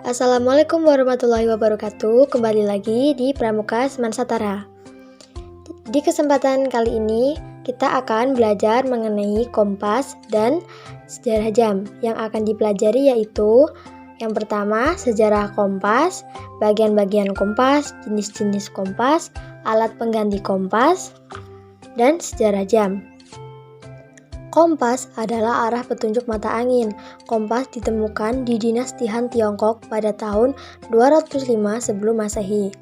Assalamualaikum warahmatullahi wabarakatuh. Kembali lagi di Pramuka Semansatara. Di kesempatan kali ini kita akan belajar mengenai kompas dan sejarah jam. Yang akan dipelajari yaitu yang pertama sejarah kompas, bagian-bagian kompas, jenis-jenis kompas, alat pengganti kompas, dan sejarah jam. Kompas adalah arah petunjuk mata angin. Kompas ditemukan di dinasti Han Tiongkok pada tahun 205 sebelum Masehi.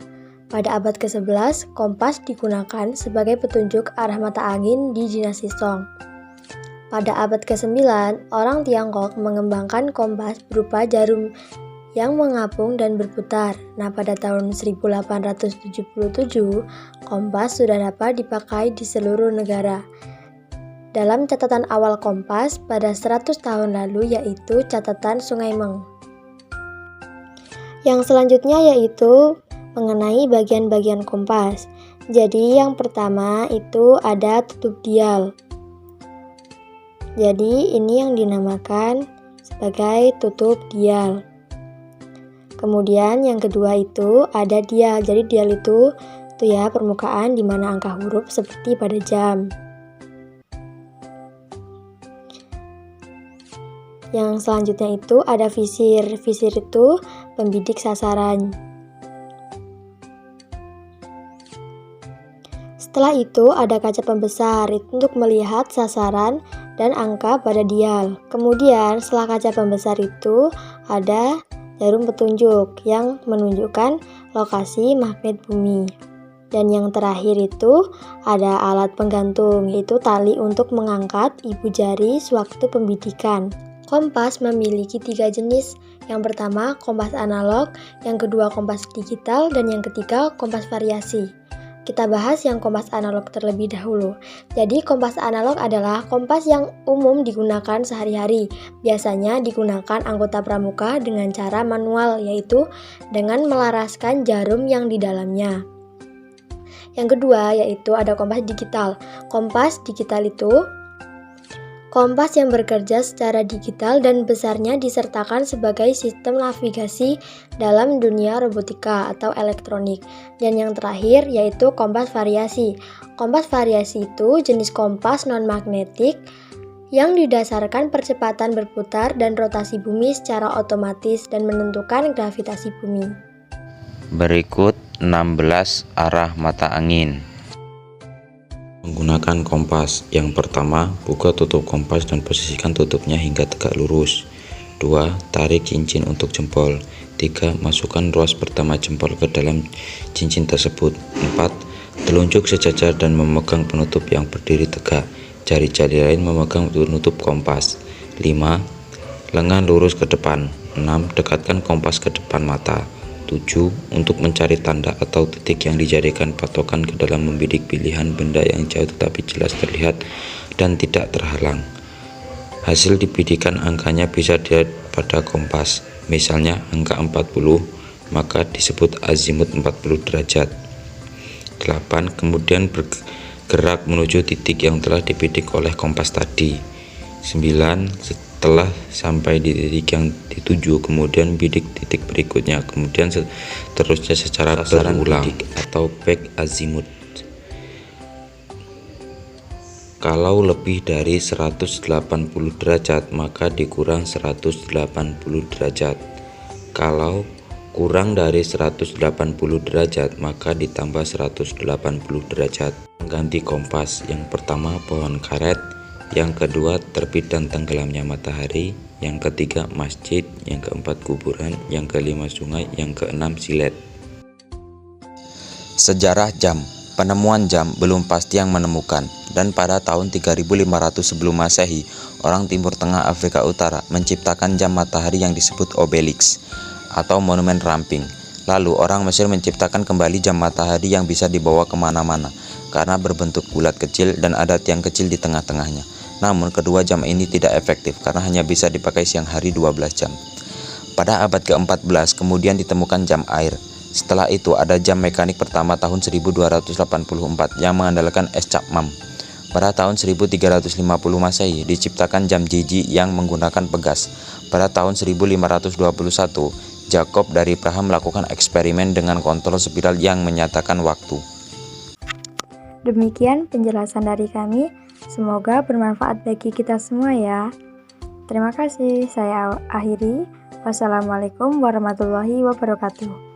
Pada abad ke-11, kompas digunakan sebagai petunjuk arah mata angin di dinasti Song. Pada abad ke-9, orang Tiongkok mengembangkan kompas berupa jarum yang mengapung dan berputar. Nah, pada tahun 1877, kompas sudah dapat dipakai di seluruh negara. Dalam catatan awal kompas pada 100 tahun lalu yaitu catatan Sungai Meng. Yang selanjutnya yaitu mengenai bagian-bagian kompas. Jadi yang pertama itu ada tutup dial. Jadi ini yang dinamakan sebagai tutup dial. Kemudian yang kedua itu ada dial. Jadi dial itu ya permukaan di mana angka huruf seperti pada jam. Yang selanjutnya itu ada visir. Visir itu pembidik sasaran. Setelah itu ada kaca pembesar untuk melihat sasaran dan angka pada dial. Kemudian setelah kaca pembesar itu ada jarum petunjuk yang menunjukkan lokasi magnet bumi. Dan yang terakhir itu ada alat penggantung, yaitu tali untuk mengangkat ibu jari sewaktu pembidikan. Kompas memiliki 3 jenis. Yang pertama kompas analog, yang kedua kompas digital, dan yang ketiga kompas variasi. Kita bahas yang kompas analog terlebih dahulu. Jadi kompas analog adalah kompas yang umum digunakan sehari-hari. Biasanya digunakan anggota pramuka dengan cara manual, yaitu dengan melaraskan jarum yang di dalamnya. Yang kedua yaitu ada kompas digital. Kompas digital itu kompas yang bekerja secara digital dan besarnya disertakan sebagai sistem navigasi dalam dunia robotika atau elektronik. Dan yang terakhir yaitu kompas variasi. Kompas variasi itu jenis kompas non-magnetik yang didasarkan percepatan berputar dan rotasi bumi secara otomatis dan menentukan gravitasi bumi. Berikut 16 arah mata angin. Menggunakan kompas. Yang pertama, buka tutup kompas dan posisikan tutupnya hingga tegak lurus. 2. Tarik cincin untuk jempol. 3. Masukkan ruas pertama jempol ke dalam cincin tersebut. 4. Telunjuk sejajar dan memegang penutup yang berdiri tegak. Jari-jari lain memegang penutup kompas. 5. Lengan lurus ke depan. 6. Dekatkan kompas ke depan mata. 7. Untuk mencari tanda atau titik yang dijadikan patokan ke dalam membidik pilihan benda yang jauh tetapi jelas terlihat dan tidak terhalang. Hasil dibidikan angkanya bisa dilihat pada kompas. Misalnya angka 40, maka disebut azimut 40 derajat. 8. Kemudian bergerak menuju titik yang telah dibidik oleh kompas tadi. 9. Setelah sampai di titik yang dituju, kemudian bidik titik berikutnya, kemudian seterusnya secara berulang atau back azimut. Kalau lebih dari 180 derajat, maka dikurang 180 derajat. Kalau kurang dari 180 derajat, maka ditambah 180 derajat. Ganti kompas. Yang pertama pohon karet, yang kedua terbit dan tenggelamnya matahari, yang ketiga masjid, yang keempat kuburan, yang kelima sungai, yang keenam silet. Sejarah jam. Penemuan jam belum pasti yang menemukan, dan pada tahun 3500 sebelum Masehi, orang Timur Tengah Afrika Utara menciptakan jam matahari yang disebut obelisk atau monumen ramping. Lalu orang Mesir menciptakan kembali jam matahari yang bisa dibawa kemana-mana karena berbentuk bulat kecil dan ada tiang kecil di tengah-tengahnya. Namun kedua jam ini tidak efektif karena hanya bisa dipakai siang hari 12 jam. Pada abad ke-14 kemudian ditemukan jam air. Setelah itu ada jam mekanik pertama tahun 1284 yang mengandalkan es Chapman. Pada tahun 1350 Masehi diciptakan jam jiji yang menggunakan pegas. Pada tahun 1521 Jacob dari Praha melakukan eksperimen dengan kontrol spiral yang menyatakan waktu. Demikian penjelasan dari kami. Semoga bermanfaat bagi kita semua ya. Terima kasih. Saya akhiri. Wassalamualaikum warahmatullahi wabarakatuh.